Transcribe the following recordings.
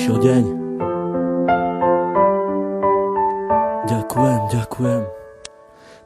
prišiel deň. Ďakujem.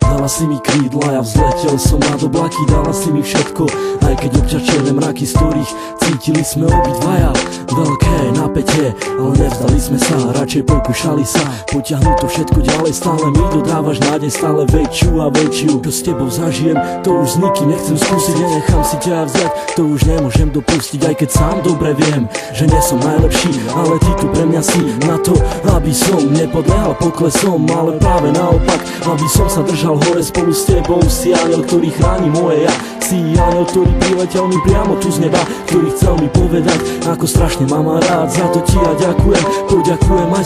Dala si mi krídla, ja vzletel som nad oblaky. Dala si mi všetko, aj keď občas černé mraky, z ktorých cítili sme obidvaja veľké napätie, ale nevzdali sme sa, radšej pokúšali sa potiahnuť to všetko ďalej. Stále mi dodávaš nádej, stále väčšiu a väčšiu. Čo s tebou zažijem, to už s nikým nechcem skúsiť. Nenechám si ťa vziať, to už nemôžem dopustiť. Aj keď sám dobre viem, že nie som najlepší, ale ty tu pre mňa si na to, aby som nepodlehal poklesom, ale práve naopak, aby som sa držal hore spolu s tebou. Si aniel, ktorý chráni moje ja. Si aniel, ktorý priletel mi priamo tu z neba, ktorý chcel mi povedať, ako strašne mám rád. Za to ti ja ďakujem, poďakujem aj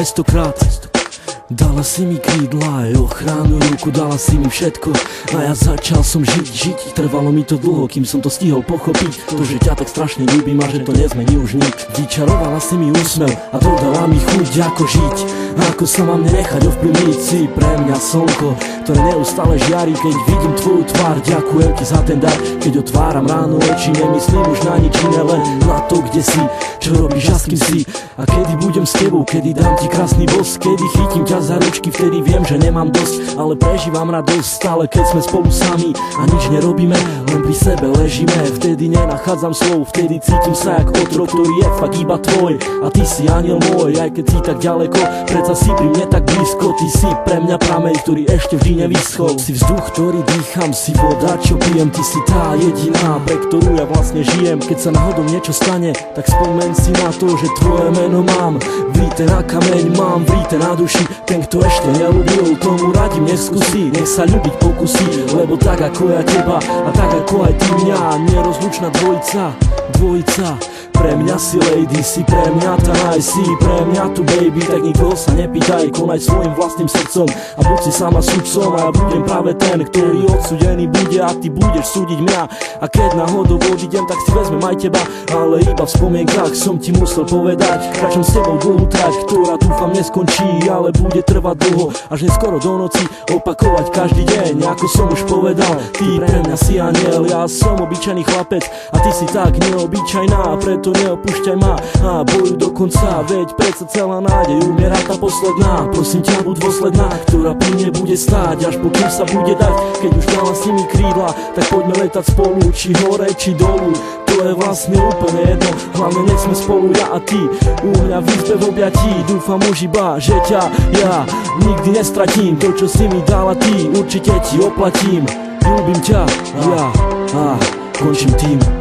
stokrát. Dala si mi krídla, aj ochranu ruku, dala si mi všetko a ja začal som žiť. Trvalo mi to dlho, kým som to stihol pochopiť, to, že ťa tak strašne ľúbim a že to nezmení už nik. Vyčarovala si mi úsmev a dodala mi chuť, ako žiť, ako sa mám nenechať ovplyvniť. Si pre mňa slnko, ktoré neustále žiari, keď vidím tvoju tvár. Ďakujem ti za ten dar, keď otváram ráno oči, nemyslím už na nič iné, len na to, kde si, čo robíš a s kým si. A kedy budem s tebou, kedy dám ti krásny bosk, kedy chytím ťa za ručky, vtedy viem, že nemám dosť, ale prežívam radosť stále, keď sme spolu sami a nič nerobíme, len pri sebe ležíme. Vtedy nenachádzam slov, vtedy cítim sa jak otrok, ktorý je fakt iba tvoj a ty si aniel môj. Aj keď si tak ďaleko, predsa si pri mne tak blízko. Ty si pre mňa prameň, ktorý ešte vždy nevyschol. Si vzduch, ktorý dýcham, si voda, čo pijem. Ty si tá jediná, pre ktorú ja vlastne žijem. Keď sa náhodou niečo stane, tak spomeň si na to, že tvoje meno mám vrité na kameň, mám vrité na duši. Ten, kto ešte neľúbil, tomu radím, nech skúsi, nech sa ľúbiť pokusí, lebo tak ako ja teba a tak ako aj ty mňa, nerozlučná dvojica. Pre mňa si lady, si pre mňa tá nice, si pre mňa tu baby, tak nikoho sa nepýtaj, konaj svojim vlastným srdcom a buď si sama sudcom a ja budem práve ten, ktorý odsúdený bude a ty budeš súdiť mňa. A keď náhodou odídem, tak si vezmem aj teba, ale iba v spomienkach som ti musel povedať. Kráčam s tebou dlhú trať, ktorá dúfam neskončí, ale bude trvať dlho, až neskoro do noci, opakovať každý deň, ako som už povedal. Ty pre mňa si aniel, ja som obyčajný chlapec a ty si tak neobyčajná, preto neopúšťaj ma a bojuj do konca, veď predsa celá nádej umiera tá posledná. Prosím ťa, buď dôsledná, ktorá pri mne bude stáť, až pokým sa bude dať. Keď už dala si mi krídla, tak poďme letať spolu, či hore, či dolu, to je vlastne úplne jedno, hlavne nech sme spolu ja a ty, u mňa v izbe v objatí. Dúfam už iba, že ťa ja nikdy nestratím, to čo si mi dala ty, určite ti oplatím. Ľúbim ťa, ja a končím tým.